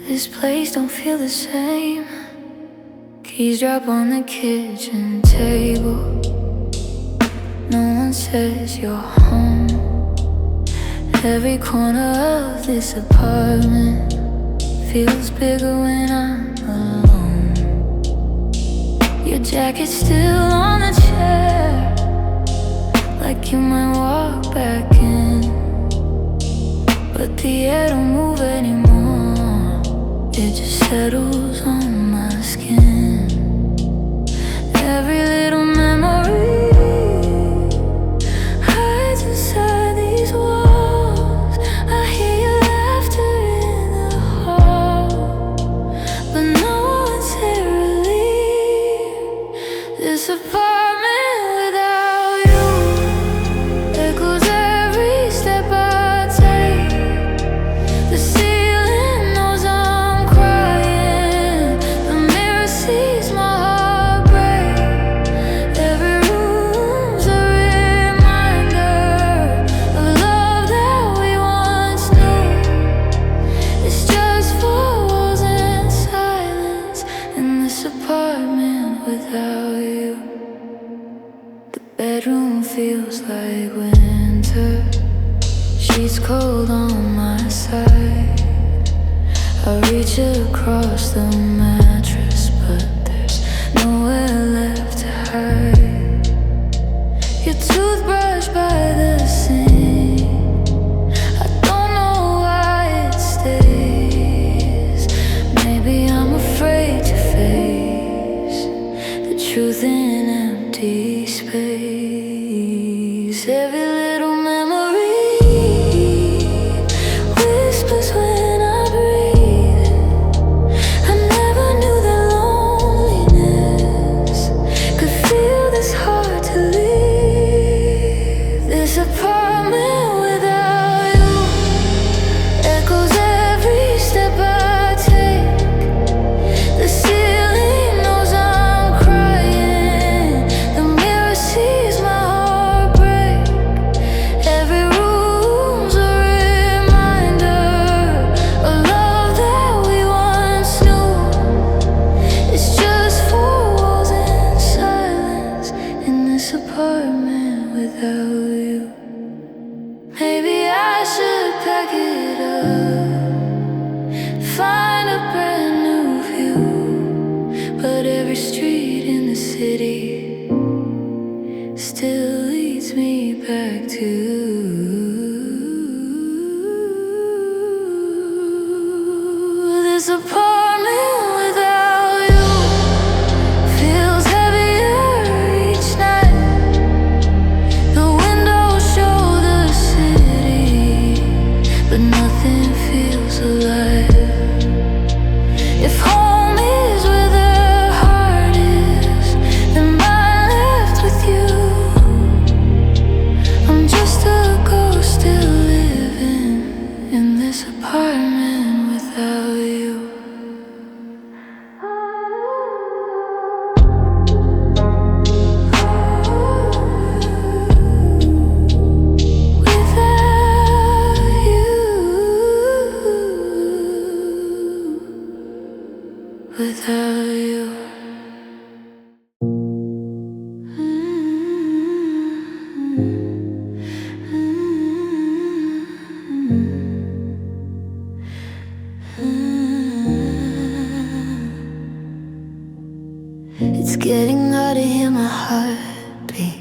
This place don't feel the same. Keys drop on the kitchen table. No one says you're home. Every corner of this apartment feels bigger when I'm alone. Your jacket's still on the chair, like you might walk back in. But the air don't move anymore, it just settles on my skin. Every little memory hides inside these walls. I hear your laughter in the hall, but no one's here to leave this apartment without you. Echoes every step I take. The ceiling knows I'm crying. The mirror sees my heart break. Every room's a reminder of love that we once knew. It's just four walls and silence in this apartment without you. The bedroom feels like winter. She's cold on my side. I reach across the mattress, but there's nowhere left to hide. Your toothbrush by the sink, I don't know why it stays. Maybe I'm afraid to face the truth in empty space. Every little memory whispers when I breathe. I never knew that loneliness could feel this hard to leave. This apartment without you echoes every step I take. The ceiling knows I'm crying. The mirror sees my heart break. Every room's a reminder of love that we once knew. It's just four walls and silence in this apartment without you. Maybe I should pack it up, find a brand new view. But every street in the city still leads me back to this apartment without you. Feels heavier each night. The windows show the city, but nothing feels alive. If home is where the heart is, then mine left with you. I'm just a ghost still living in this apartment without you. Without you. Without you. It's getting hard to hear my heartbeat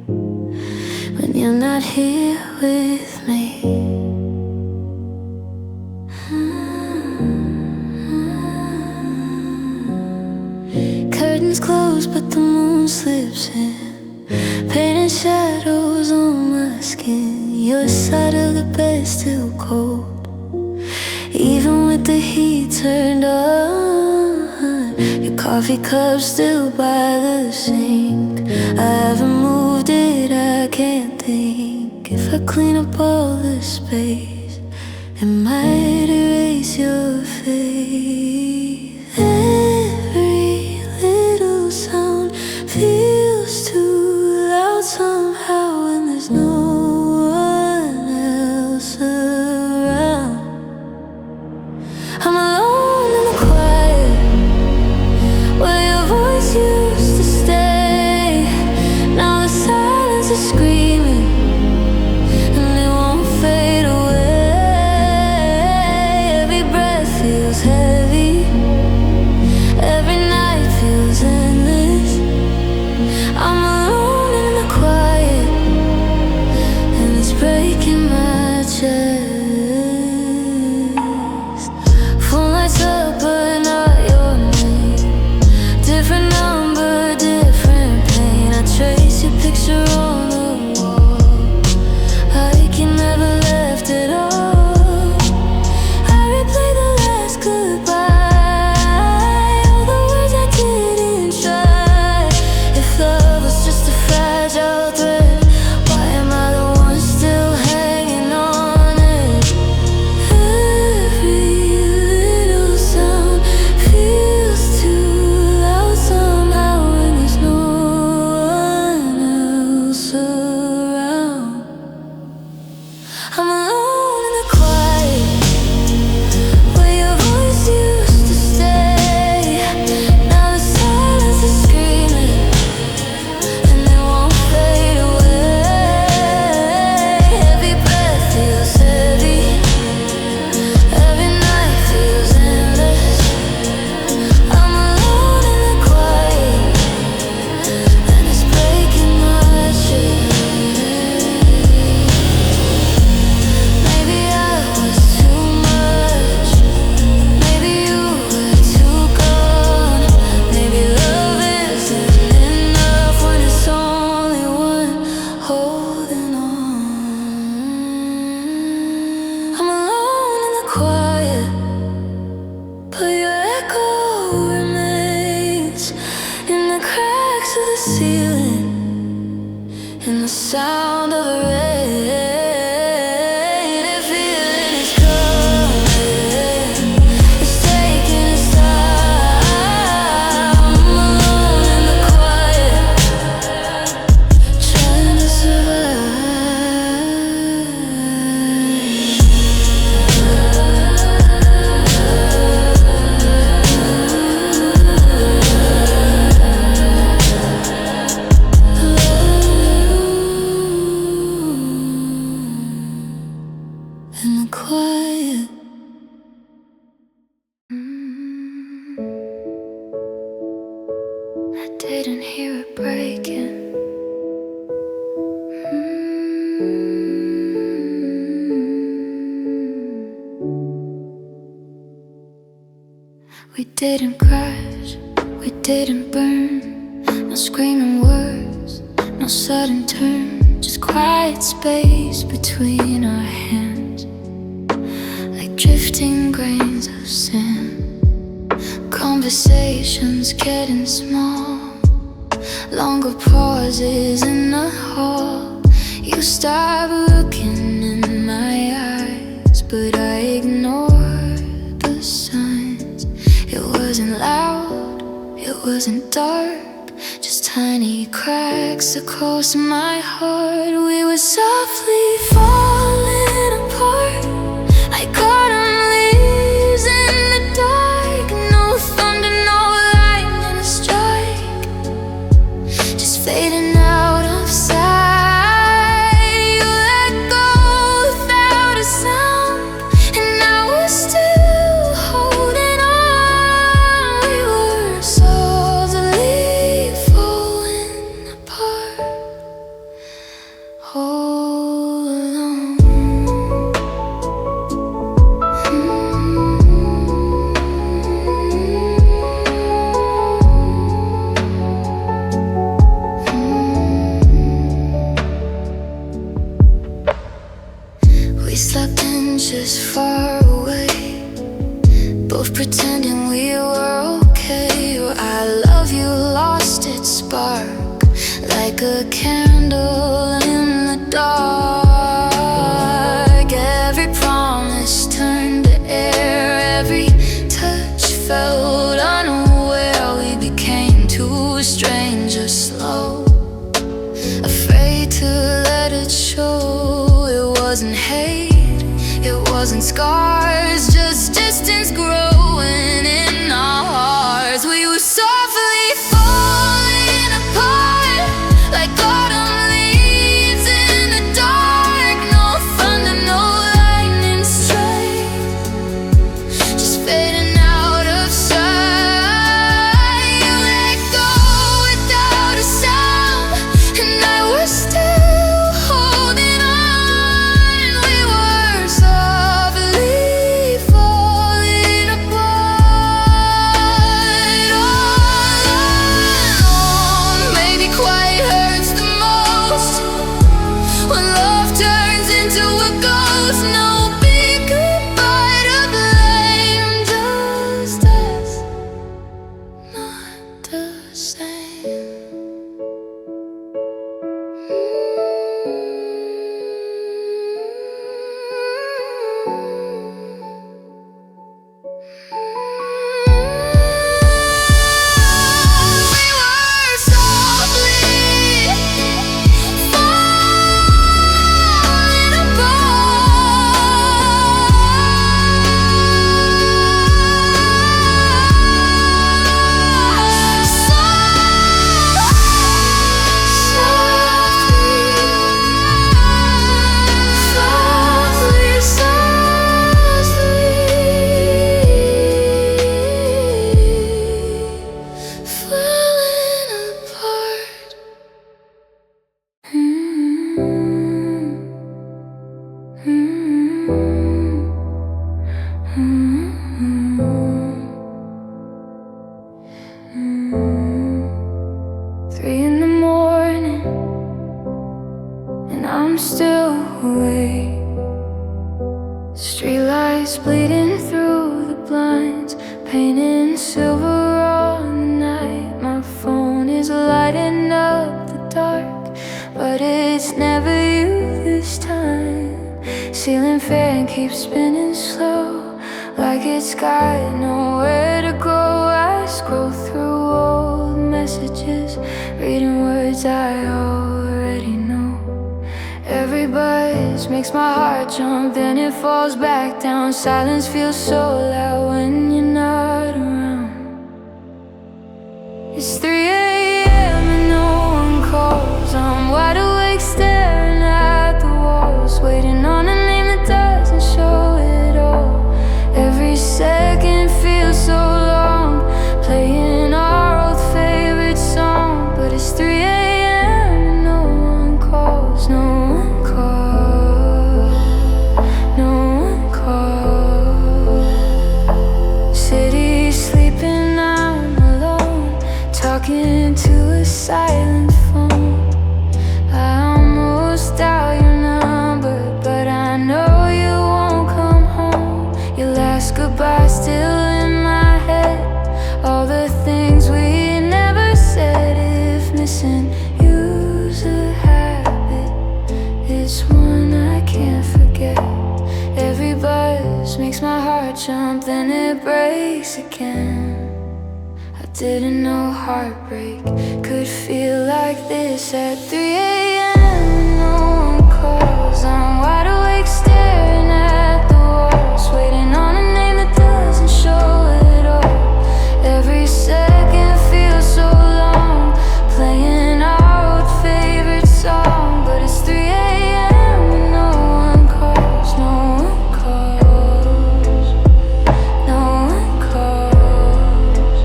when you're not here with me. Curtains closed, but the moon slips in, painting shadows on my skin. Your side of the bed still cold, even with the heat turned on. Your coffee cup still by the sink. I haven't moved it, I can't think. If I clean up all the space, it might erase your face. Every little sound feels too loud somehow when there's no one else around. I'm alone. didn't hear it breaking. We didn't crash, we didn't burn. No screaming words, no sudden turn. Just quiet space between our hands, like drifting grains of sand. Conversations getting small, longer pauses in the hall. You stop looking in my eyes, but I ignored the signs. It wasn't loud, it wasn't dark, just tiny cracks across my heart. We were softly falling apart, like autumn leaves in the dark. No thunder, no lightning strike, just fading out of sight. You let go without a sound, and I was still holding on. We were softly falling apart, all alone. We slept in just far away, both pretending we were okay. I love you lost its spark, like a candle in the dark. Every promise turned to air, every touch felt unaware. We became two strangers, slow, afraid to let it show. It wasn't hate, it wasn't scars, just distance growing in our hearts. We were softly falling apart, like autumn leaves in the dark. No thunder, no lightning strike, just fading out of sight. You let go without a sound, and I was still holding on. We were softly falling apart, all alone. Maybe quiet hurts the most, when love turns into a ghost. No big goodbye to blame, just us, not the same. We were softly falling apart. Softly, falling apart. Three in the morning, and I'm still awake. Streetlights bleeding through the blinds, painting silver on the night. My phone is lighting up the dark, but it's never you this time. Ceiling fan keeps spinning slow, like it's got nowhere to go. I scroll through old messages, reading words I already know. Every buzz makes my heart jump, then it falls back down. Silence feels so loud when you're not around. It's 3 a.m. and no one calls. I'm wide awake staring at the walls, waiting on a name that doesn't show it all. Every second feels so long, playing our old favorite song. silent phone. I almost dial your number, but I know you won't come home. Your last goodbye still in my head, all the things we never said. If missing you's a habit, it's one I can't forget. Every buzz makes my heart jump, then it breaks again. I didn't know heartbreak could feel like this at 3 a.m. No one calls. I'm wide awake staring at the walls, waiting on a name that doesn't show at all. Every second feels so long, playing our favorite song. But it's 3 a.m. and no one calls. No one calls. No one calls.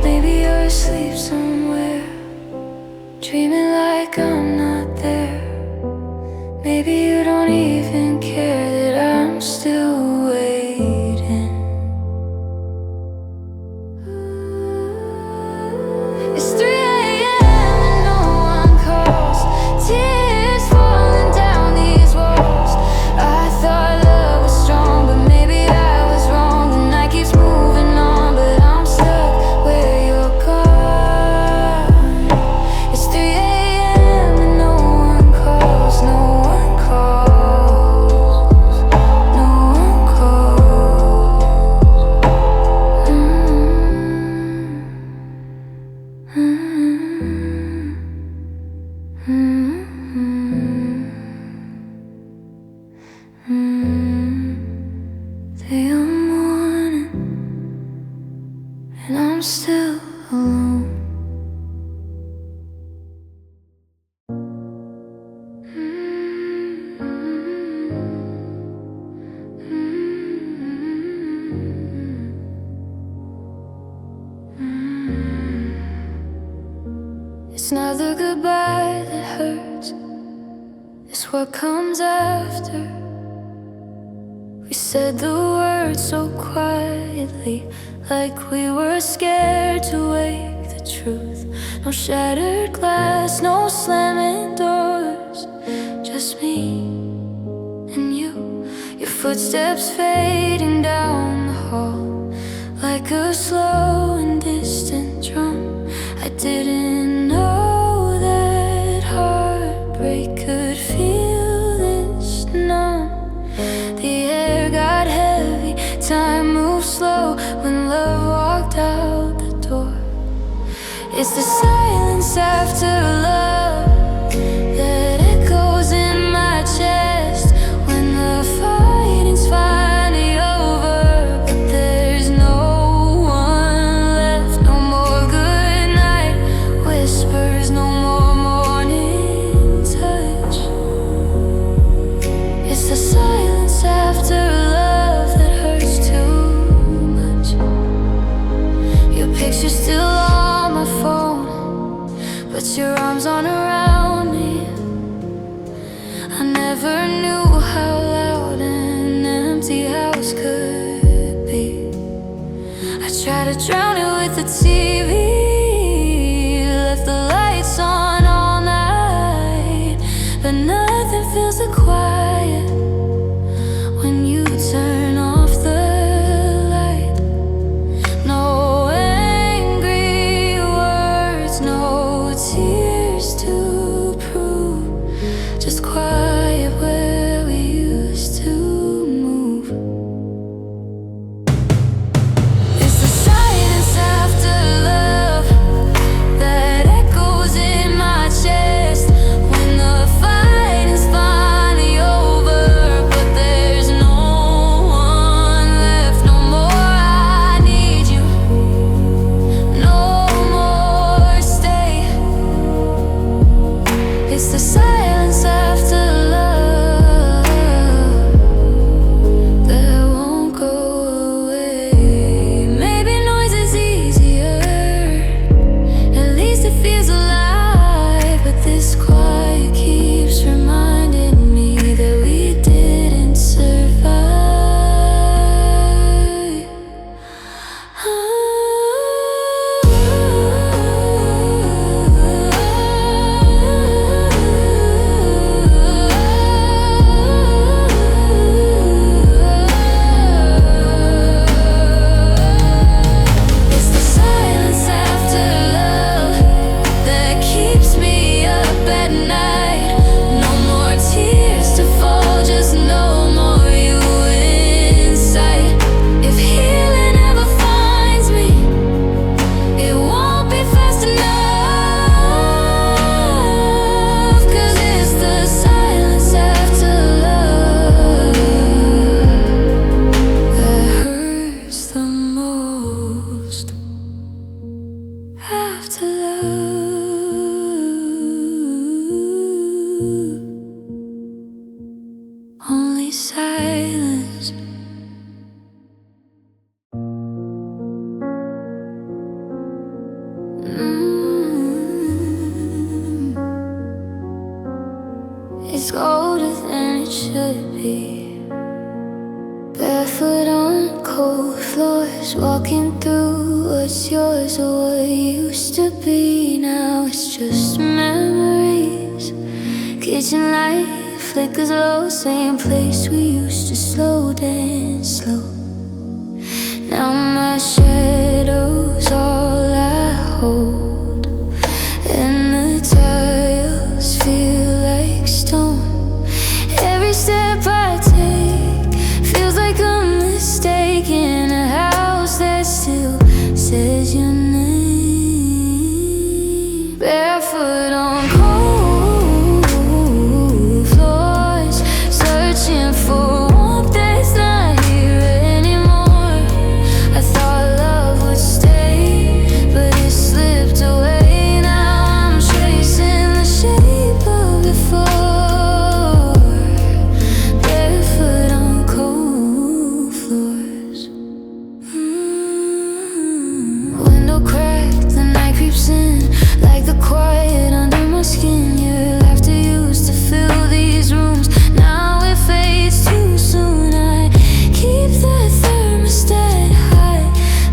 Maybe you're asleep somewhere, dreaming like I'm not there. Maybe you don't even care that I'm still waiting. It's 3 a.m. and no one calls. Tears falling down these walls. I thought love was strong, but maybe I was wrong. The night keeps moving on, but I'm stuck where you're gone. It's 3 a.m. and no one calls. No one calls. No one calls. Day of morning, and I'm still alone. It's not the goodbye that hurts, it's what comes after. We said the words so quietly, like we were scared to wake the truth. No shattered glass, no slamming doors, just me and you. Your footsteps fading down the hall, like a slow and distant drum. I didn't know that heartbreak could feel this numb. The air got heavy, time moved slow when love walked out the door. It's the silence after love that echoes in my chest when the fighting's finally over, but there's no one left. No more good night whispers, no more morning touch. It's the silence after love that hurts too much. Your picture's still on my phone, but your arms on after love. Only silence. It's colder than it should be. Barefoot on cold floors, walking through what's yours or what used to be. Now it's just memories. Kitchen light flickers low, same place we used to slow dance slow. Now my shadow's all I hold, and the tiles feel like stone. Every step I take feels like a mistake in a house that still says your name. Barefoot on cold floors, searching for warmth that's not here anymore. I thought love would stay, but it slipped away. Now I'm tracing the shape of before. Barefoot on cold floors. Window cracked, the night creeps in like the quiet under my skin. Your laughter used to fill these rooms, now it fades too soon. I keep the thermostat high,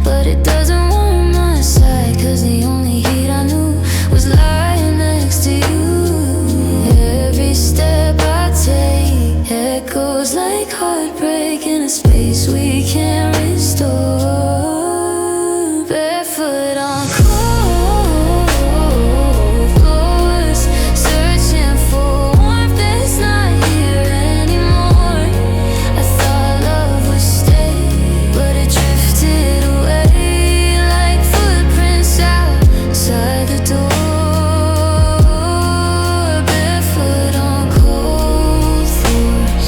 but it doesn't warm my side, 'cause the only heat I knew was lying next to you. Every step I take echoes like heartbreak in a space we can't restore. Barefoot on cold floors, searching for warmth that's not here anymore. I thought love would stay, but it drifted away like footprints outside the door. Barefoot on cold floors.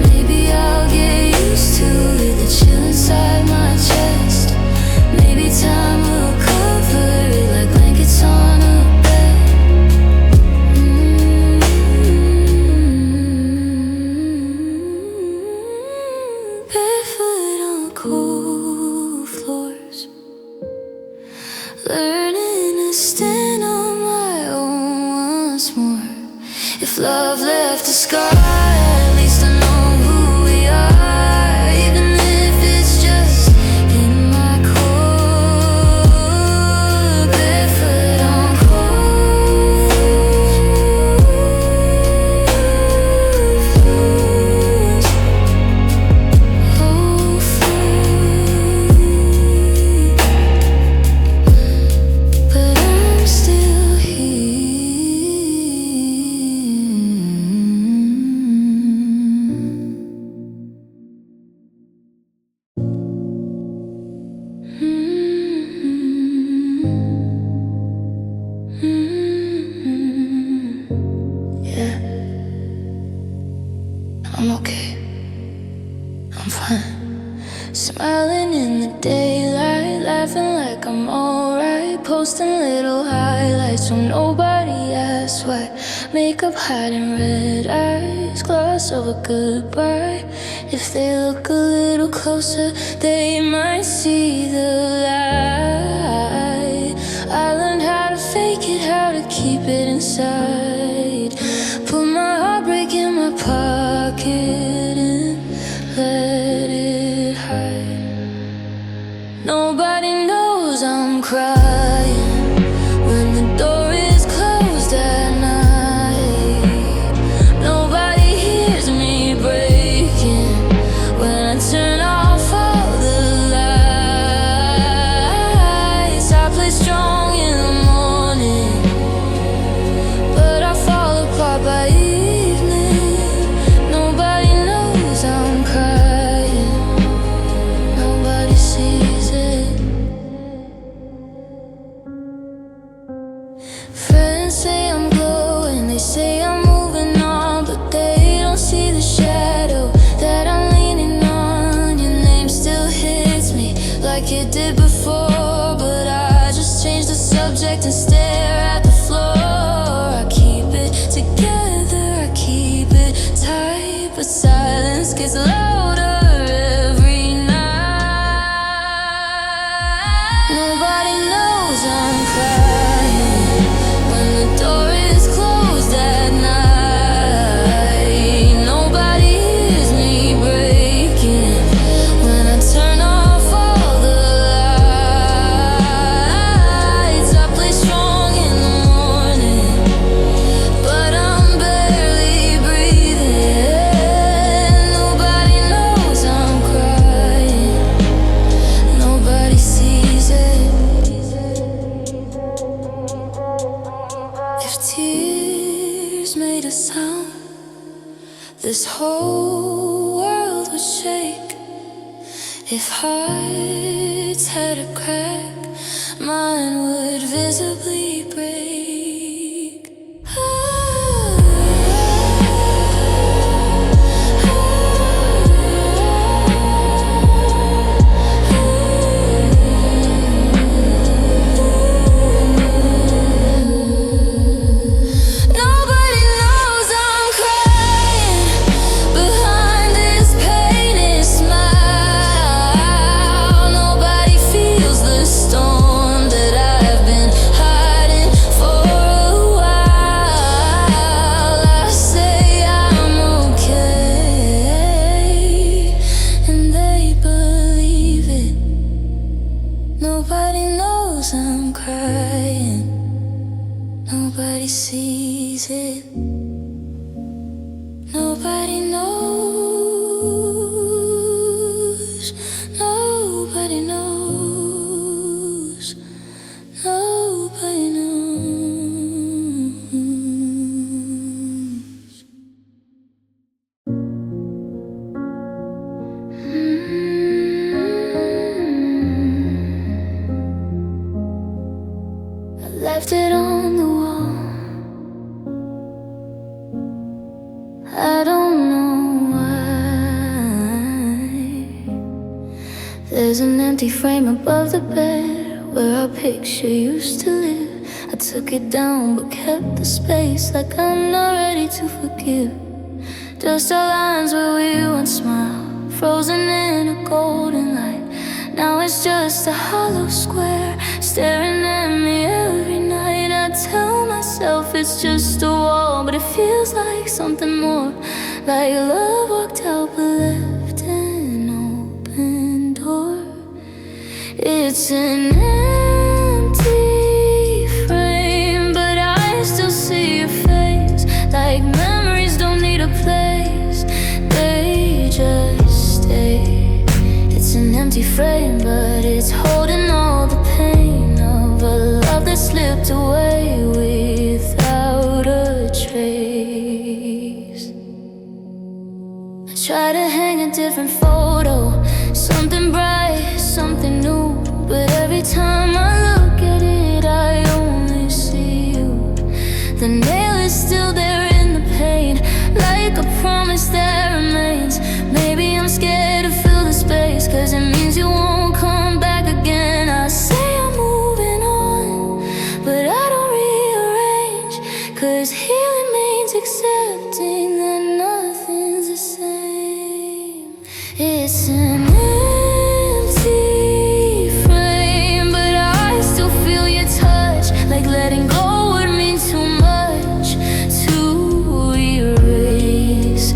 Maybe I'll get used to it, the chill inside my chest. Maybe time will cover it like blankets on a bed. Barefoot on cold floors, learning to stand on my own once more. If love left a scar, at least I know who we are, even if it's just in my core. Barefoot on cold floors, cold floors. But I'm still here. Yeah, I'm okay. I'm fine. Smiling in the daylight, laughing like I'm alright, posting little highlights so nobody asks why. Makeup hiding red eyes, gloss over goodbye. If they look a little closer, they might see the light. I learned how to fake it, how to keep it inside. Put my heartbreak in my pocket and let it hide. Nobody knows I'm crying when the door is closed at night. Nobody hears me breaking when I turn off all the lights. I play strong in the morning, but I fall apart by evening. Nobody knows I'm crying, nobody sees it. Friends say I'm glowing, they say I'm moving on, but they don't see the shadow that I'm leaning on. Your name still hits me like it did before, but I just changed the the subject and stare at the floor. I keep it together, I keep it tight, but silence gets louder every night. Nobody knows I'm crying when the door is closed at night. Nobody hears me breaking when I turn off all the lights. I play strong in the morning, but I'm barely breathing. Nobody knows I'm crying, nobody sees it. If tears made a sound, this whole world would shake. If hearts had a crack, mine would visibly break. Nobody knows I'm crying behind this painted smile. Nobody feels the storm that I've been hiding for a while. I say I'm okay, and they believe it. Nobody knows I'm crying, nobody sees it. Nobody knows, nobody knows, nobody knows. I left it on the wall. I don't know why. There's an empty frame above the bed where our picture used to live. I took it down but kept the space, like I'm not ready to forgive. Just our lines where we once smiled, frozen in a golden light. Now it's just a hollow square staring at me every night. I tell myself it's just a wall, but it feels like something more. Like love walked out but left an open door. It's an empty frame, but I still see your face. Like memories don't need a place, they just stay. It's an empty frame, but it's holding all the pain of a love that slipped away without a trace. I try to hang a different photo, something bright, something new, but every time I look at it, I only see you. The nail is still there in the pain, like a promise that remains. Maybe I'm scared to fill the space, cause it means you won't come back again. I say I'm moving on, but I don't rearrange, cause healing means accepting that nothing's the same. It's an empty frame, but I still feel your touch. Like letting go would mean too much to erase.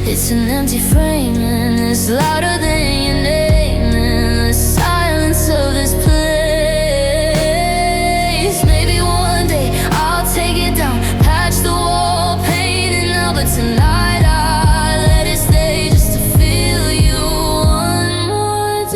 It's an empty frame and it's louder than your name in the silence of this place. Maybe one day I'll take it down, patch the wall, paint it now, but tonight I let it stay just to feel you one more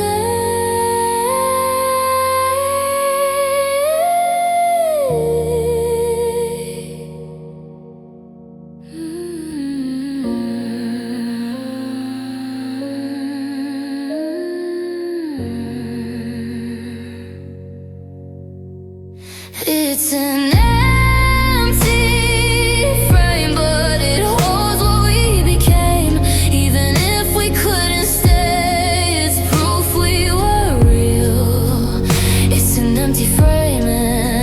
It's an empty frame, but it holds what we became. Even if we couldn't stay, it's proof we were real. It's an empty frame and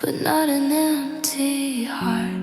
but not an empty heart.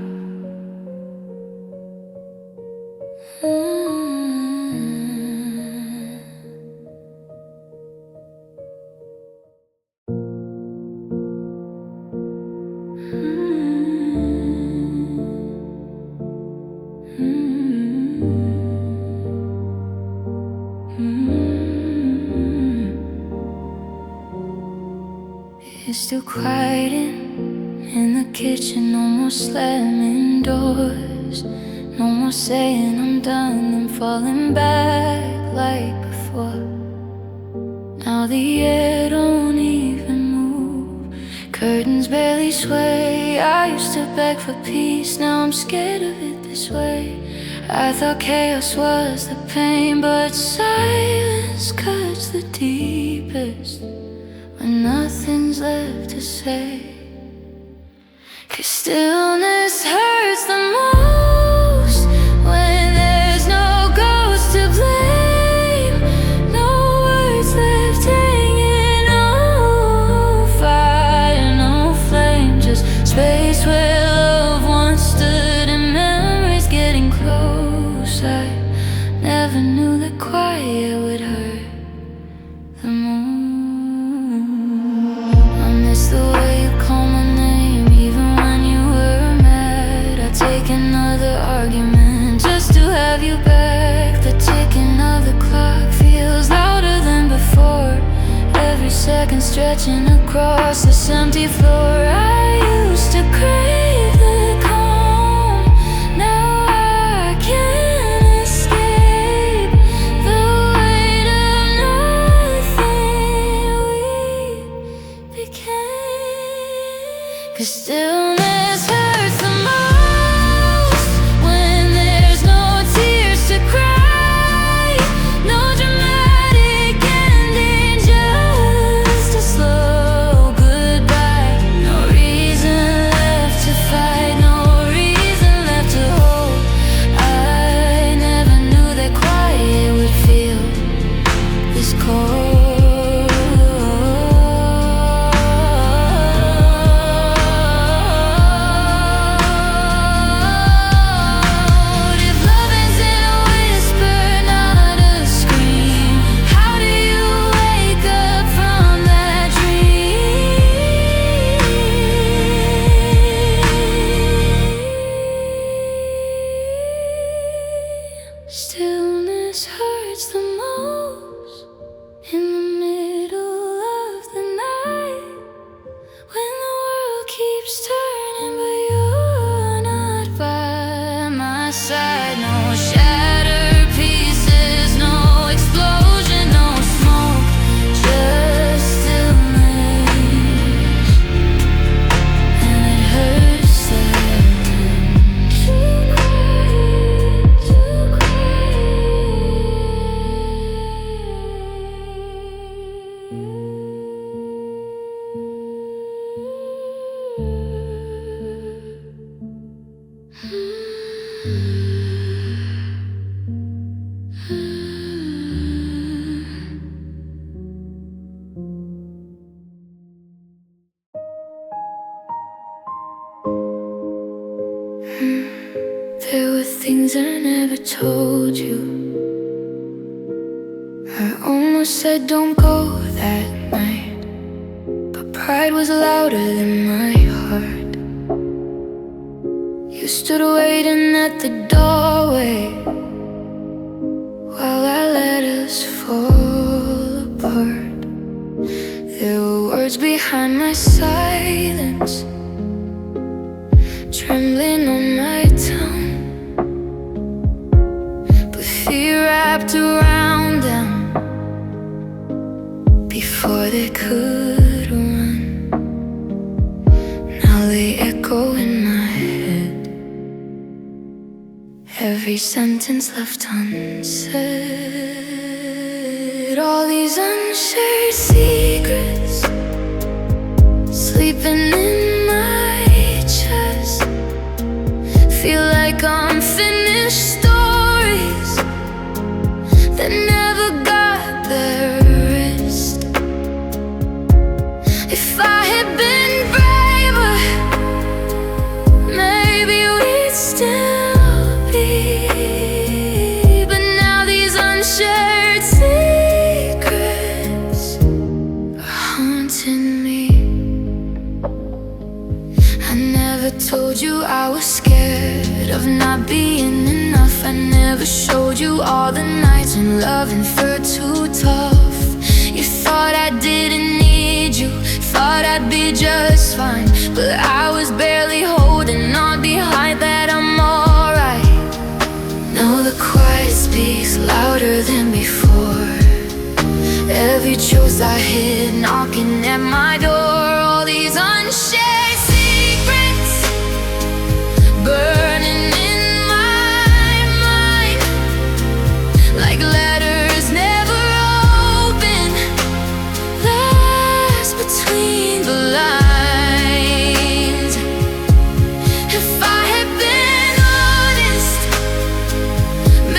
It's still quiet in the kitchen, no more slamming doors, no more saying I'm done and falling back like before. Now the air don't even move, curtains barely sway. I used to beg for peace, now I'm scared of it this way. I thought chaos was the pain, but silence cuts the deepest when nothing's left to say. 'Cause stillness hurts the most when there's no ghost to blame, no words left hanging, no fire, no flame, just space where love once stood and memories getting close. I never knew that quiet would hurt the most. The way you call my name, even when you were mad. I'd take another argument just to have you back. The ticking of the clock feels louder than before, every second stretching across this empty floor. I used to crave the calm, now I can't escape the weight of nothing we became. 'Cause stillness hurts the most when there's no tears to cry, no dramatic ending, just a slow goodbye. No reason left to fight, no reason left to hold. I never knew that quiet would feel this cold. Stillness hurts the most in the middle of the night, when the world keeps turning but you're not by my side. No shattered pieces, no explosion, no smoke, just stillness. And it hurts that too quiet, too There were things I never told you. I almost said don't go that night, but pride was louder than my heart. You stood waiting at the doorway while I let us fall apart. There were words behind my silence, trembling on my tongue, but fear wrapped around them before they could run. Now they echo in my head, every sentence left unsaid. All these unshared secrets sleeping in my chest, feel like unfinished stories that never got their rest. If I had been braver, never told you I was scared of not being enough. I never showed you all the nights when loving felt too tough. You thought I didn't need you, thought I'd be just fine, but I was barely holding on behind that I'm alright. Now the quiet speaks louder than before. Every truth I hid knocking at my door. All these unshared secrets burning in my mind, like letters never open, lost between the lines. If I had been honest,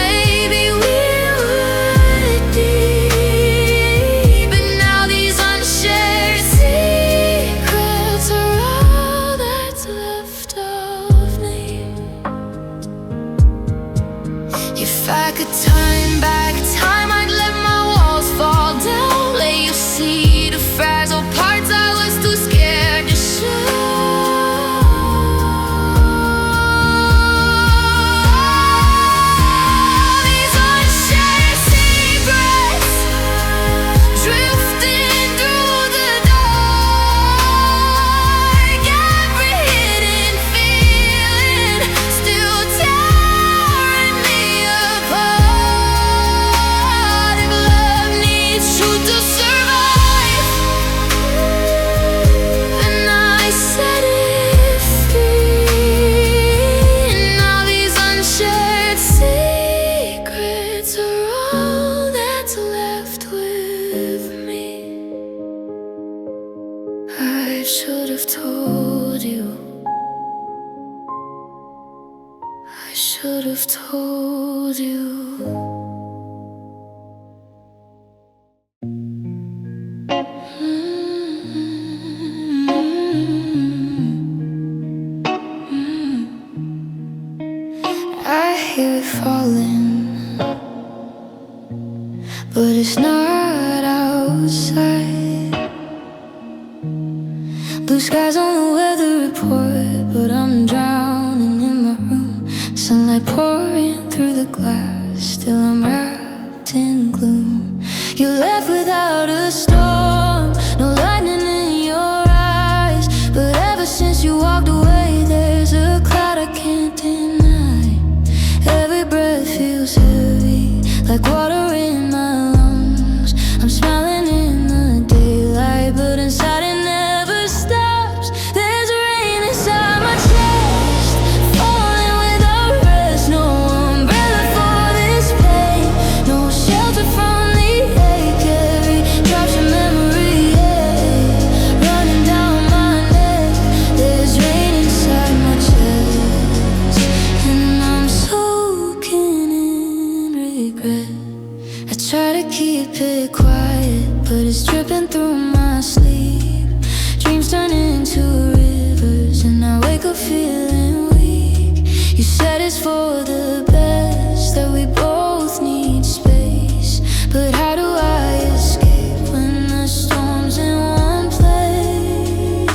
maybe we would be. But now these unshared secrets are all that's left of me. If I could turn back time, I'd let my walls fall down, let you see the fragile parts I was too scared to show. These unshared secrets drifting through the dark. Every hidden feeling still tearing me apart. If love needs truth to survive, then I set it free. And now these unshared secrets are all that's left with me. I should have told you, I should have told you. I hear it falling, but it's not outside. Blue skies on the weather report, but I'm drowning in my room. Sunlight pouring through the glass, still I'm wrapped in gloom. You left without a storm, no lightning in your eyes, but ever since you walked away, there's a cloud I can't deny. Every breath feels heavy, like water in my lungs. I'm smiling in the daylight, but inside it never stops. There's rain inside my chest, falling without rest. No umbrella for this pain, no shelter from the ache. Every drop's a memory, yeah, running down my neck. There's rain inside my chest, and I'm soaking in regret. I try to keep it quiet, but it's dripping through my sleep. Dreams turn into rivers, and I wake up feeling weak. You said it's for the best, that we both need space, but how do I escape when the storm's in one place?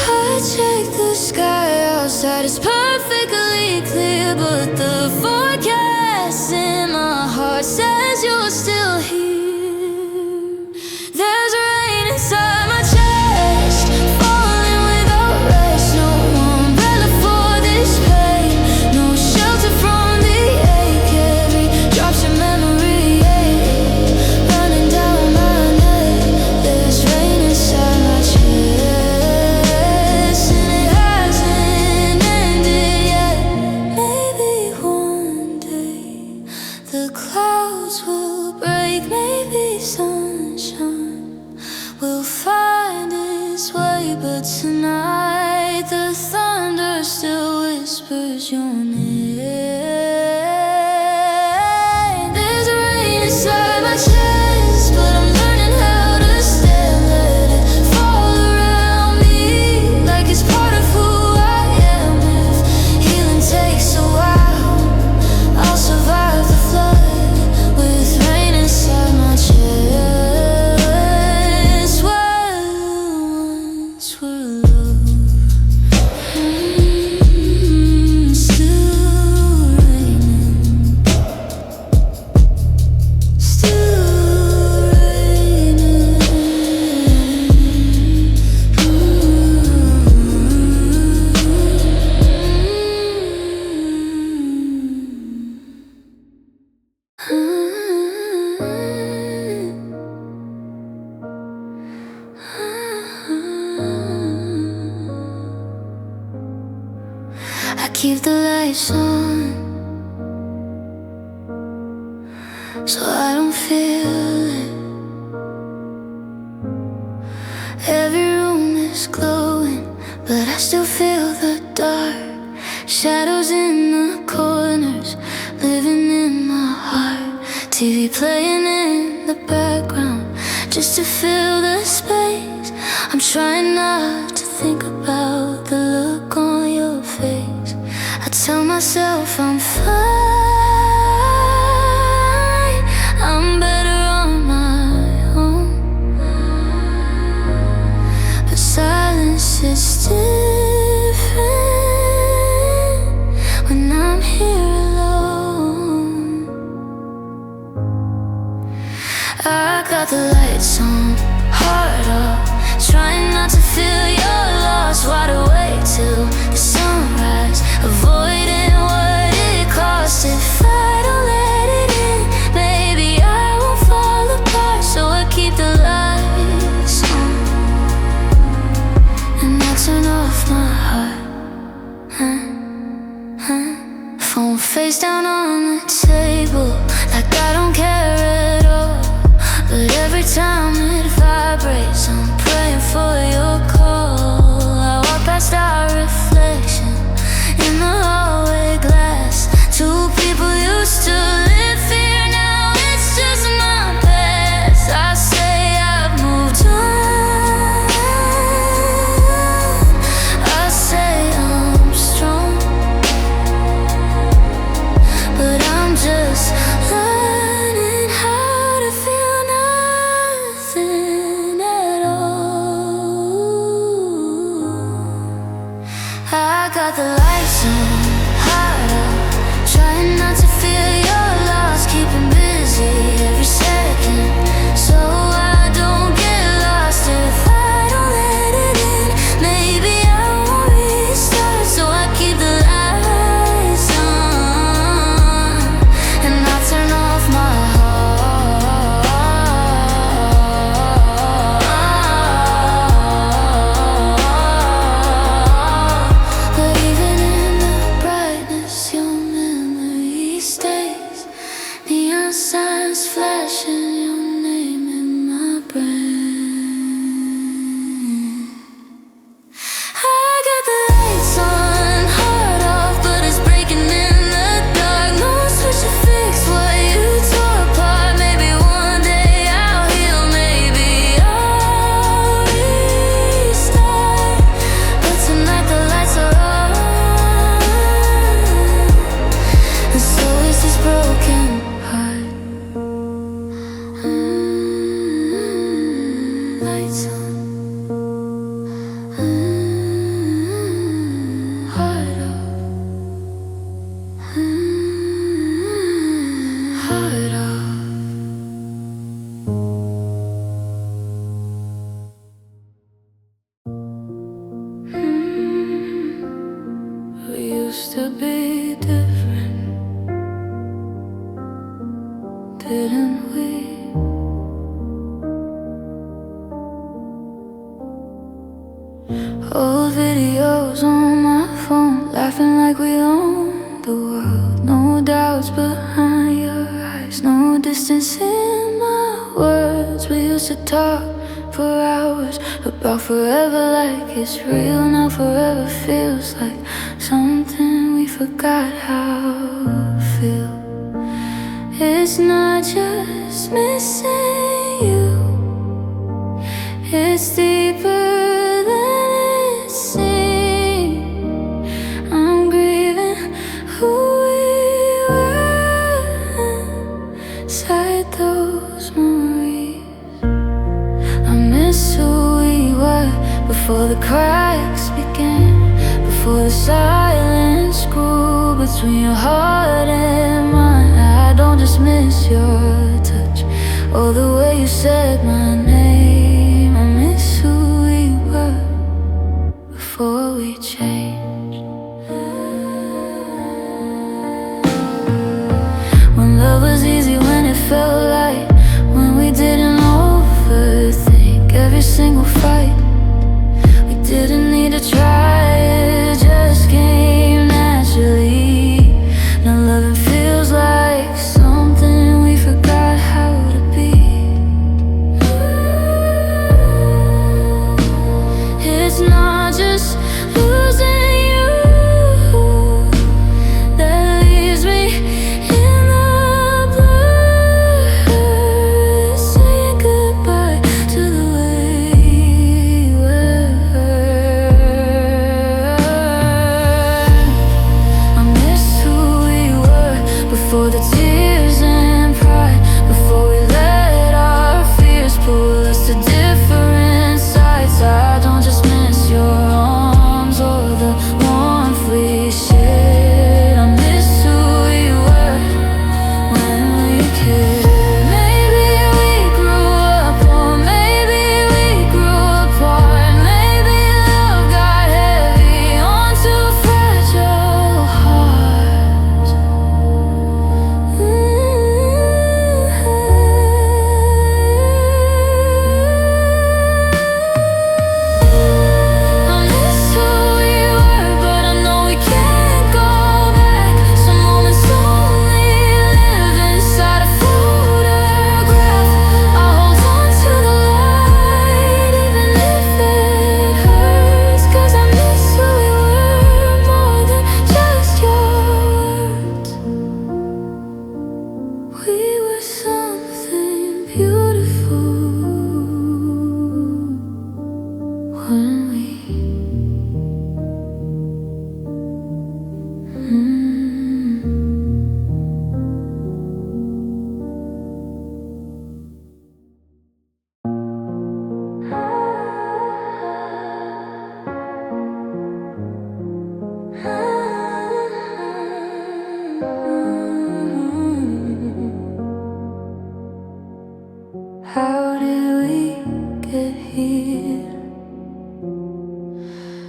I check the sky outside, it's perfectly clear, but the forecast in my heart says you're still here. There's rain inside my chest, falling without rest. No umbrella for this pain, no shelter from the ache. Every drop's a memory, yeah, running down my neck. There's rain inside my chest, and it hasn't ended yet. Maybe one day the clouds will break, maybe sunshine will find its way. But tonight the thunder still whispers your name. There's rain inside my chest, but I'm learning how to stand, let it fall around me like it's part of who I am. If healing takes a while, I'll survive the flood with rain inside my chest. Well, once were love, keep the lights on, so I don't feel it. Every room is glowing, but I still feel the dark. Shadows in the corners, living in my heart. TV playing in the background, just to fill the space. I'm trying not to think about the look on your face. I tell myself I'm fine, I'm better on my own, but silence is different when I'm here alone. I got the lights on, heart up, trying not to feel your loss. Wide awake till the sunrise, avoiding what it costs. If I don't let it in, maybe I won't fall apart. So I keep the lights on, and I turn off my heart. Phone face down on the table, like I don't care at all. But every time it vibrates, I'm praying for your call. I walk past our reflection in the hallway glass. Two people used to live here, now it's just my past. I say I've moved on, I say I'm strong, but I'm just learning how to feel nothing at all. I got the lights on, heart up, trying not to feel your loss. Keeping busy every second, so I don't get lost. If I don't let it in, maybe I won't restart. So I keep the lights on, and I turn off my heart. But even in the brightness, your memory stays. Neon signs flashing, your name in my brain. I got the lights on, heart off, but it's breaking in the dark. No switch to fix what you tore apart. Maybe one day I'll heal, maybe I'll restart. But tonight the lights are on, and so is this broken heart. Lights on, heart off, heart off. We used to be different, didn't we? Old videos on my phone, laughing like we own the world. No doubts behind your eyes, no distance in my words. We used to talk for hours about forever like it's real. Now forever feels like something we forgot how to feel. It's not just missing you, it's deeper than it seems. I'm grieving who we were inside those memories. I miss who we were before the cracks began, before the silence grew between your heart and mine. I don't just miss your touch or the way you said my name. I miss who we were before we changed. When love was easy, when it felt light, when we didn't overthink every single fight. We didn't need to try, it just came natural.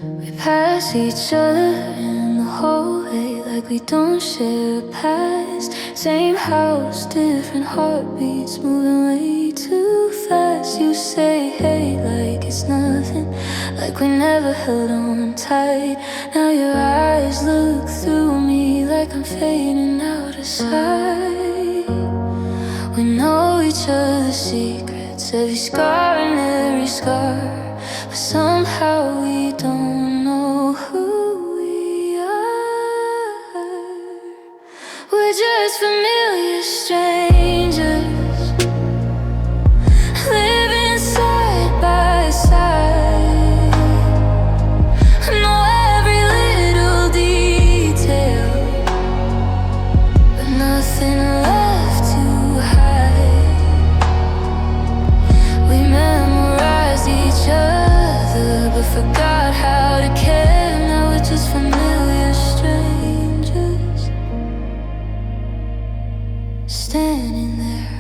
We pass each other in the hallway like we don't share a past. Same house, different heartbeats, moving way too fast. You say hey like it's nothing, like we never held on tight. Now your eyes look through me like I'm fading out of sight. We know each other's secrets, every scar and every scar, but somehow we don't know who we are. We're just familiar strangers, living side by side. I know every little detail, but nothing left to hide. We memorized each other, but forgot how to care. Now we're just familiar strangers, standing there.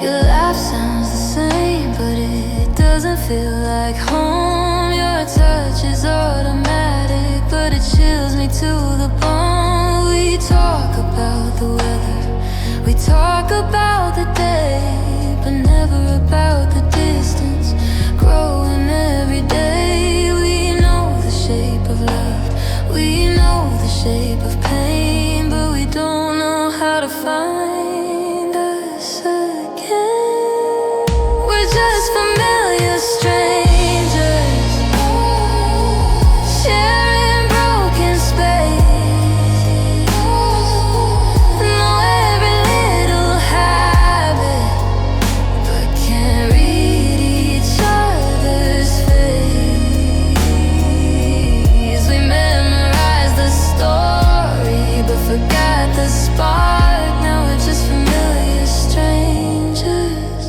Your laugh sounds the same, but it doesn't feel like home. Your touch is automatic, but it chills me to the bone. We talk about the weather, we talk about the day, but never about the distance growing every day. We know the shape of love, we know the shape of pain, but we don't know how to find us again. We're just familiar strangers, sharing broken space. Know every little habit, but can't read each other's face. We memorized the story, but forgot the spark. Now we're just familiar strangers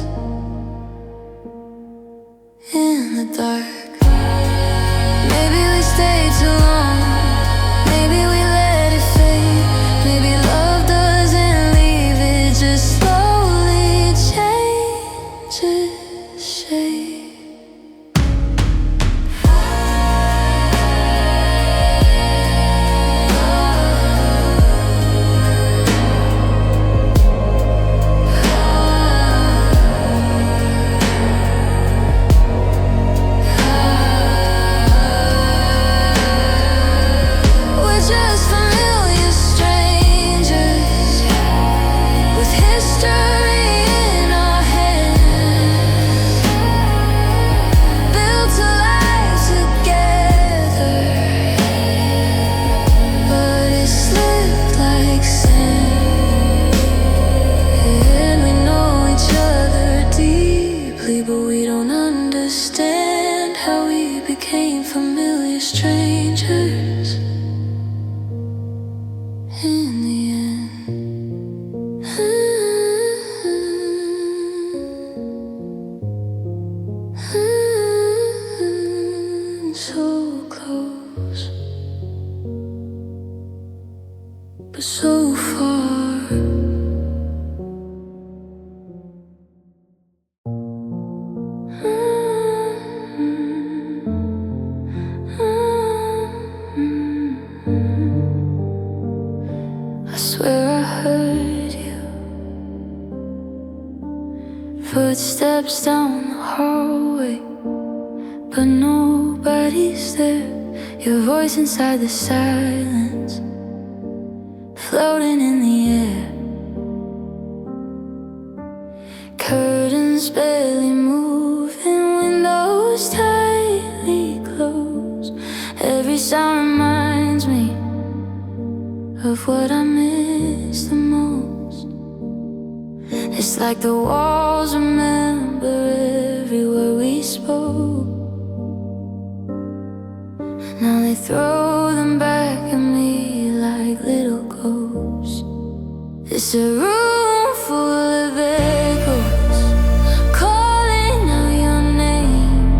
in the dark. Maybe we stayed too long, maybe we let it fade. Maybe love doesn't leave, it just slowly changes shape. We're just familiar strangers, with history in our hands, built to life together, but it slipped like sand. And we know each other deeply, but we don't understand how we became familiar strangers in the end. So close, but so far. I swear I heard you, footsteps down the hallway, but nobody's there. Your voice inside the silence, floating in the air. Curtains barely moving, windows tightly closed. Every sound reminds me of what I miss the most. It's like the walls remember every word we spoke. Now they throw them back at me like little ghosts. It's a room full of echoes, calling out your name.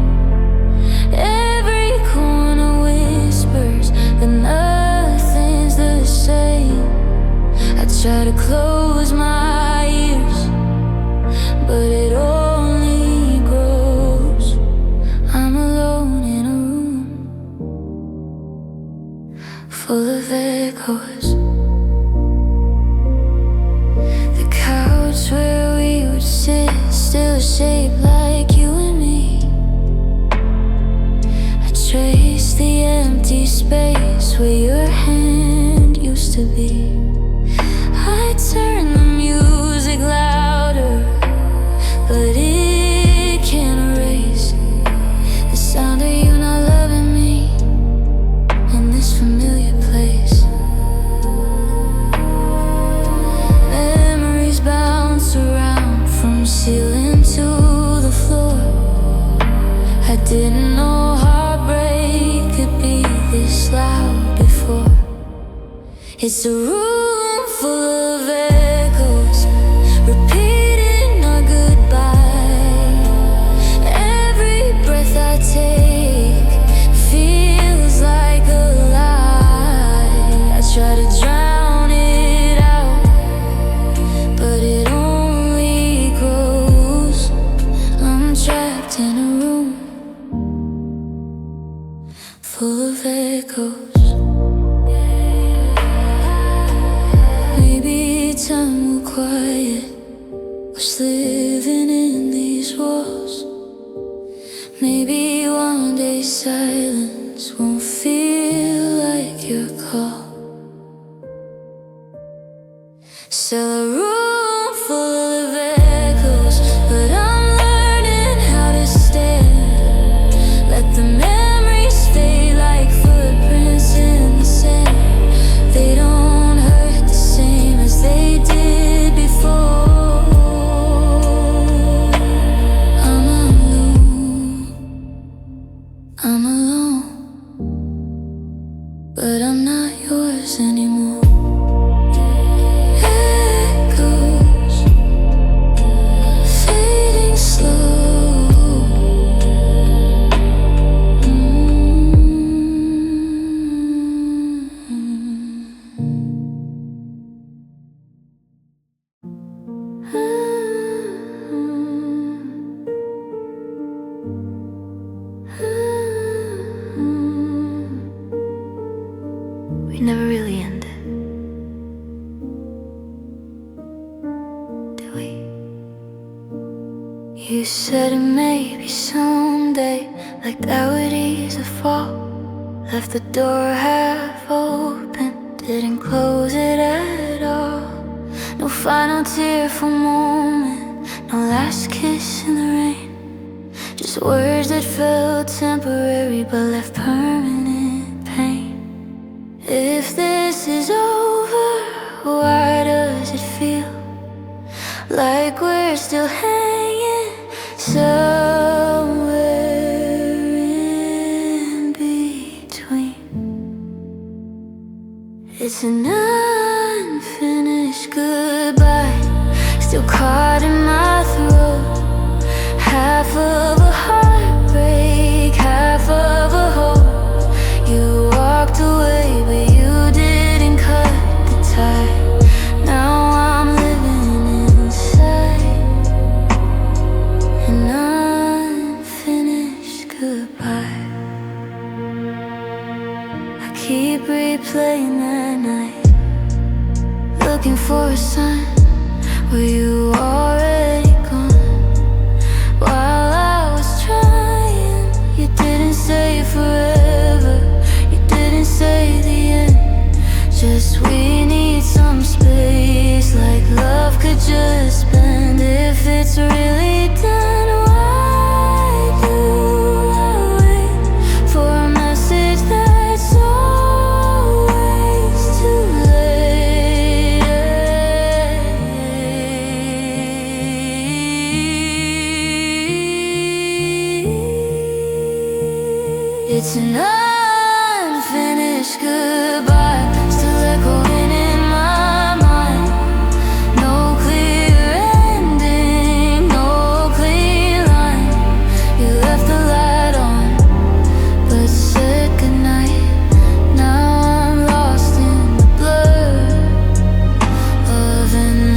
Every corner whispers, but nothing's the same. I try to close my ears, but it only grows. where your hand used to be. I turn the music louder, but it can't erase the sound of you not loving me in this familiar place. Memories bounce around from ceiling to the floor. I didn't know heartbreak could be this loud before. It's a room full of echoes, repeating our goodbye. Every breath I take feels like a lie. I try to drown it out, but it only grows. I'm trapped in a room full of echoes. Maybe time will quiet what's living in these walls. Maybe one day silence won't feel like your call. Still a room full of echoes, but I'm learning how to stand. Let the memories fade like footprints in the sand. They don't hurt the same as they did before. I'm alone, but I'm not yours anymore. Echoes fading slow. We never really ended, did we? You said it maybe someday, like that would ease the fall. Left the door half open, didn't close it at all. No final tearful moment, no last kiss in the rain. Just words that felt temporary but left permanent pain. If this is over, why does it feel like we're still hanging somewhere in between? It's an unfinished goodbye, still caught in my throat. Half of a heartbreak, half of a hope. You walked away, but you didn't cut the tie. Now I'm living inside an unfinished goodbye. I keep replaying that night, looking for a sign. Were you already gone? While I was trying, you didn't say forever, you didn't say the end. Just we need some space, like love could just bend. If it's really done, why do I wait for a message that's always too late? It's an unfinished goodbye, still echoing in my mind. No clear ending, no clean line. You left the light on, but said goodnight. Now I'm lost in the blur of an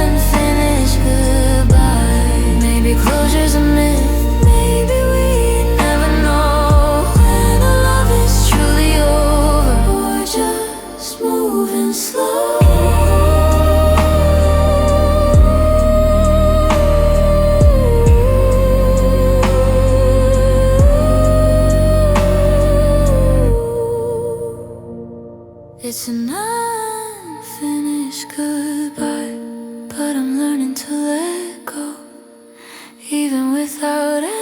unfinished goodbye. Maybe closure's a myth. Maybe we never know when a love is truly over, or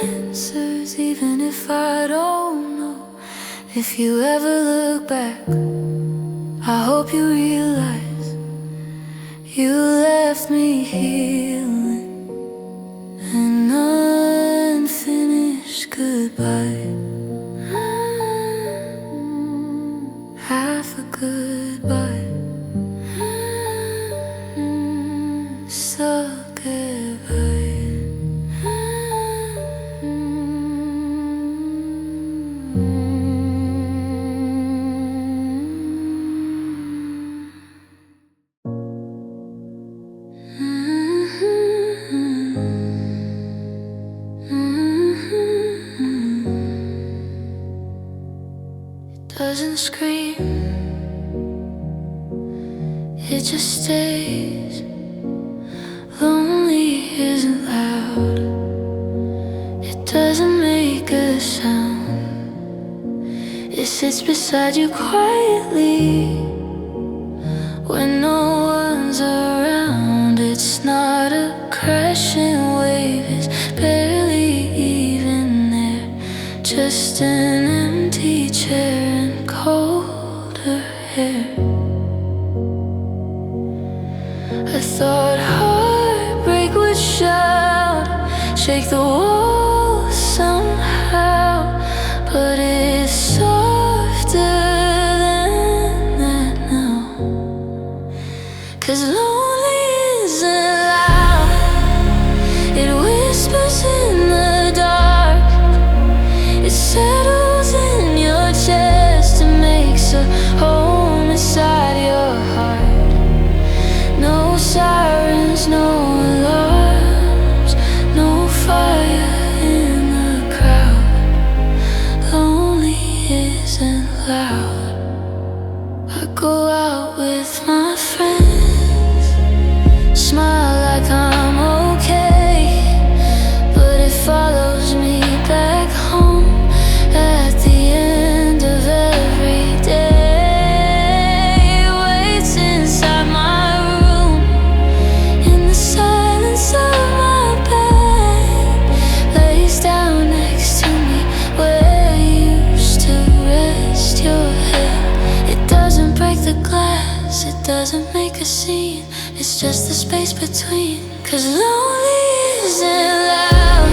answers, even if I don't know. If you ever look back, I hope you realize you left me healing an unfinished goodbye. Half a goodbye. So goodbye. Doesn't scream, it just stays. Lonely isn't loud, it doesn't make a sound. It sits beside you quietly when no one's around. It's not a crashing wave, it's barely even there. Just an empty chair and colder hair. I thought heartbreak would shout, shake the walls somehow, but it's softer than that now. 'Cause lonely isn't loud, it whispers in the dark. It settles in your chest and makes a home inside your heart. No sirens, no alarms, no fire in the crowd. Lonely isn't loud. I go out with my friends, smile like I'm okay, but it follows me back home at the end of every day. Waits inside my room, in the silence of my bed, lays down next to me where you used to rest your head. It doesn't break the glass, it doesn't make a scene, it's just the space between. 'Cause lonely isn't loud,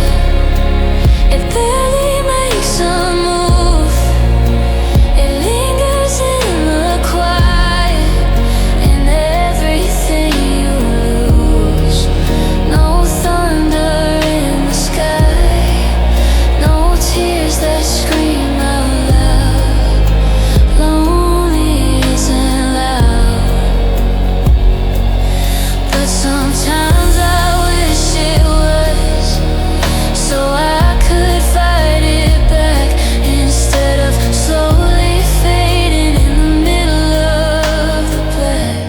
it barely makes a move. It lingers in the quiet, in everything you lose. No thunder in the sky, no tears that scream out loud. Lonely isn't loud, but sometimes I wish it was, so I could fight it back instead of slowly fading in the middle of the black.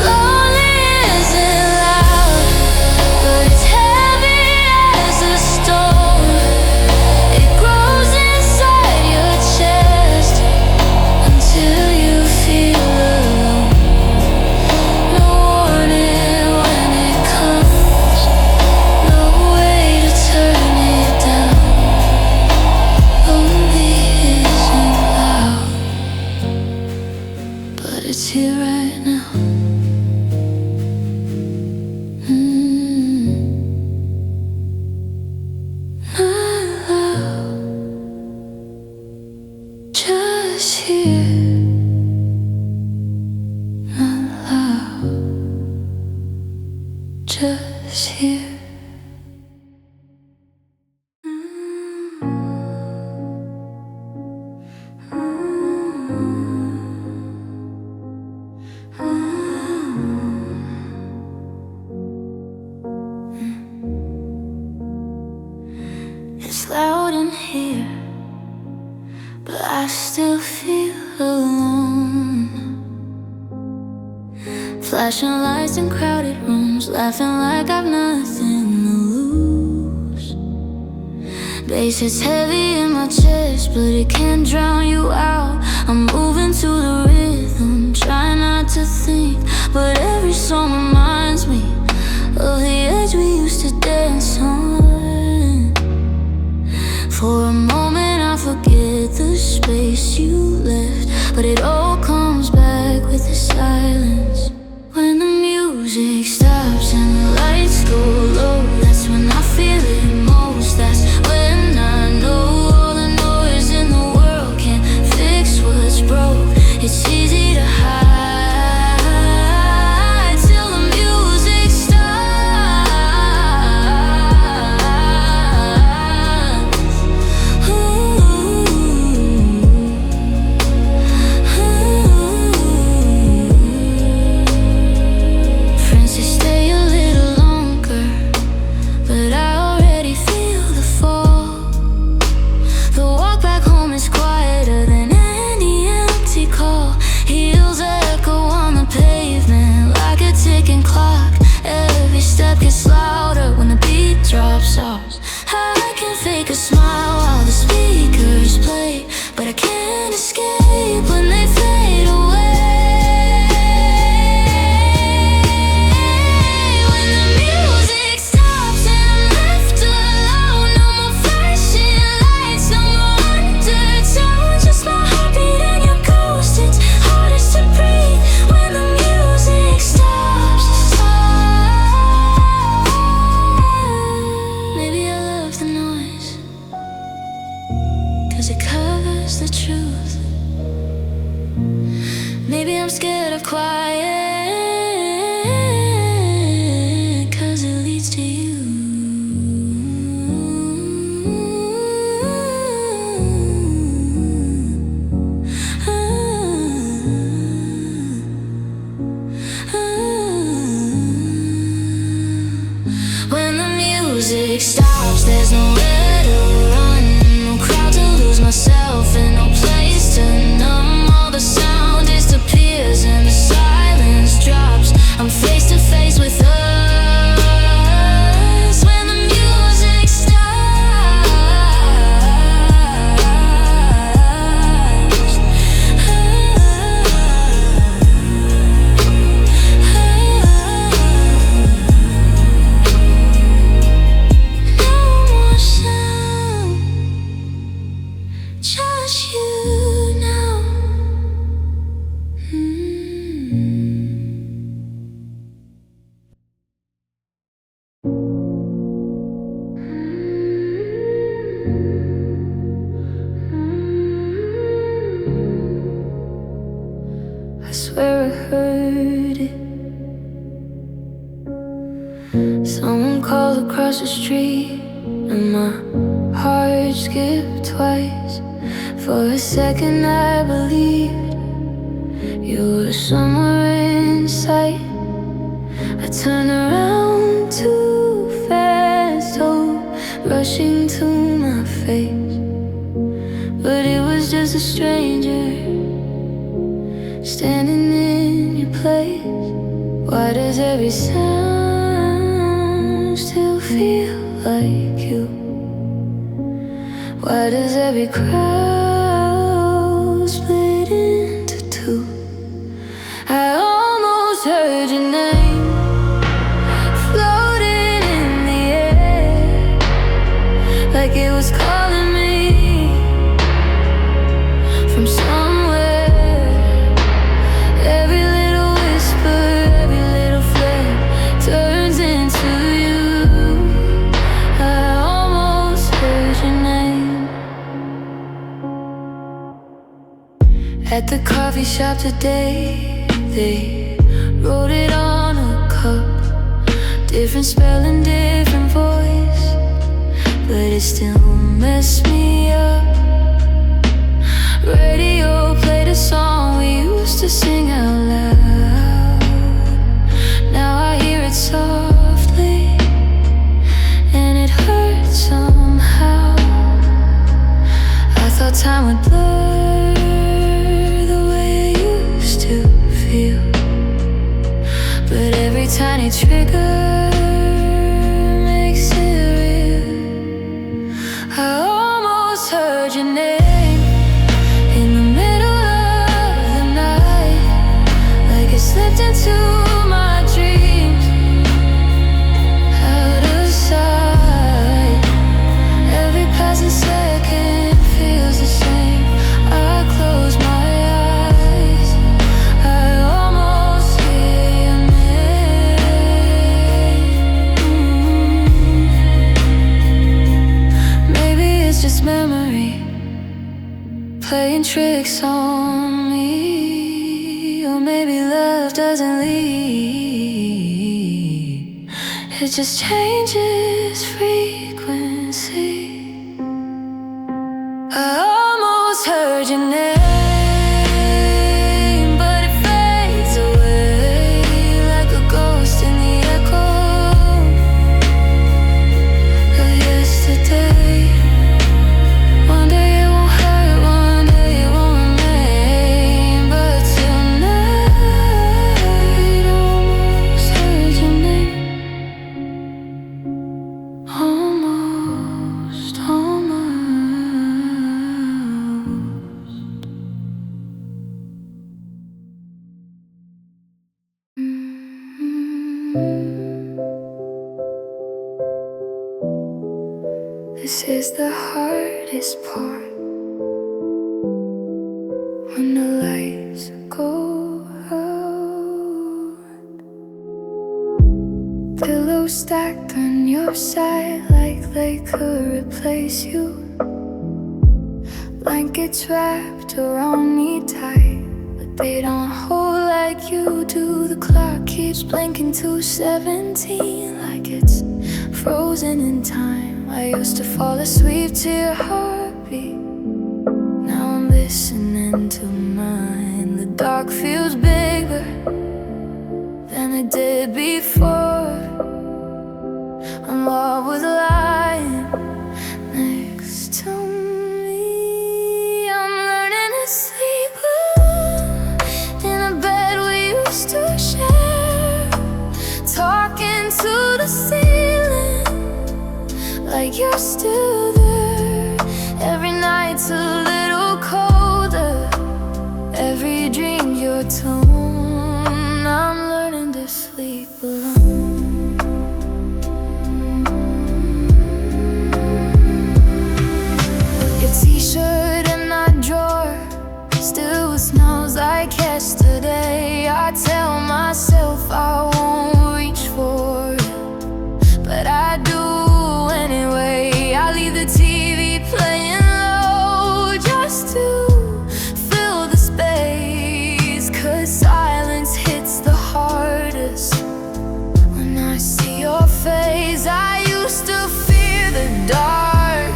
Lonely isn't loud, but it's heavy as a stone. It grows inside your chest until you feel alone. No warning when it comes, no way to turn it down. Lonely isn't loud, but it's here right now. Not loud, just here. Not loud, just here. It's loud in here, but I still feel alone. Flashing lights in crowded rooms, laughing like I've nothing to lose. bass is heavy in my chest, but it can't drown you out. I'm moving to the rhythm, trying not to think, but every song reminds me of the edge we used to dance on. For a moment I forget the space you left, but it all comes back with the silence. When the music stops and the lights go low, that's when I feel it most. That's when I know all the noise in the world can't fix what's broke. It's easy to hide till the music stops. Friends say stay a little longer, but I already feel the fall. The walk back home is quieter than any empty call. Heels echo on the pavement like a ticking clock. Every step gets louder when the beat drops off. I can fake a smile while the speakers play, but I can't escape when they fade away. When the music stops and I'm left alone, no more flashing lights, no more undertones, just my heartbeat and your ghost. It's hardest to breathe when the music stops. Maybe I love the noise, 'cause it covers the truth. Maybe I'm scared of quiet, 'cause it leads to you. When the music stops, there's nowhere to run, no crowd to lose myself, and no place to numb. All the sound disappears and the silence drops. I'm face to face with us. When the music stops. No more sound, just you now. I swear I heard it. Someone called across the street, and my heart skipped twice. For a second I believed you were somewhere in sight. I turned around too fast, hope rushing to my face, but it was just a stranger standing in your place. Why does every sound still feel like you? Why does every crowd split into two? I almost heard your name floating in the air, like it was calling me from somewhere. Every little whisper, every little flare turns into you. I almost heard your name. At the coffee shop today, they wrote it on a cup. Different spelling, different voice, but it still messed me up. Radio played a song we used to sing out loud. Now I hear it softly, and it hurts somehow. I thought time would blur the way it used to feel, but every tiny trigger makes it real. playing tricks on me. Or maybe love doesn't leave, it just changes frequency. I almost heard your name, but it fades away like a ghost in the echo of yesterday. One day it won't hurt, one day it won't remain, but tonight I almost heard your name. Almost, almost. This is the hardest part, when the lights go out. Pillows stacked on your side like they could replace you. Blankets wrapped around me tight, but they don't hold like you do. The clock keeps blinking to 17 like it's frozen in time. I used to fall asleep to your heartbeat, now I'm listening to mine. The dark feels bigger than it did before. I'm what was lying next to me. I'm learning to sleep alone in a bed we used to share, talking to the ceiling like you're still there. Every night's a little colder, every dream's your tone. I'm learning to sleep alone. Your t-shirt in that drawer still smells like yesterday. I tell myself I won't reach for it, but I do anyway. I leave the TV playing low just to fill the space, 'cause silence hits the hardest when I see your face. I used to fear the dark,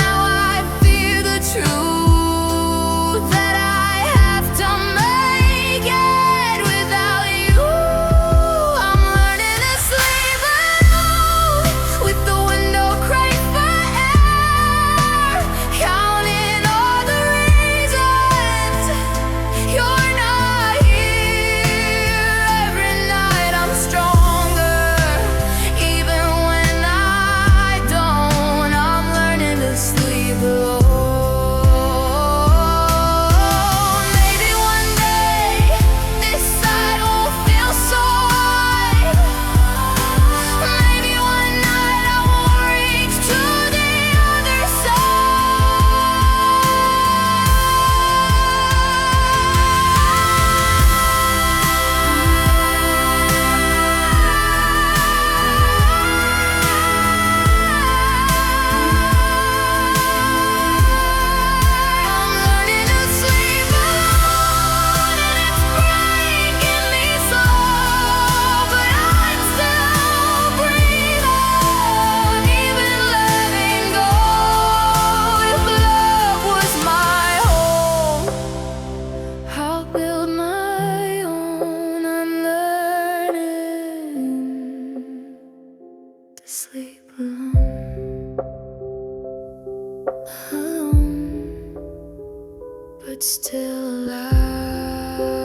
now I fear the truth, that I have to make it without you. I'm learning to sleep alone with the window cracked for air, counting all the reasons you're not here. Every night I'm stronger, even when I don't. I'm learning to sleep alone. Maybe one day this side won't feel so wide. Maybe one night I won't reach to the other I'm learning to sleep alone, and it's breaking me slow, but I still breathe on, even letting go. If love was my home, I'll build my own. I'm learning to sleep alone, but still alive.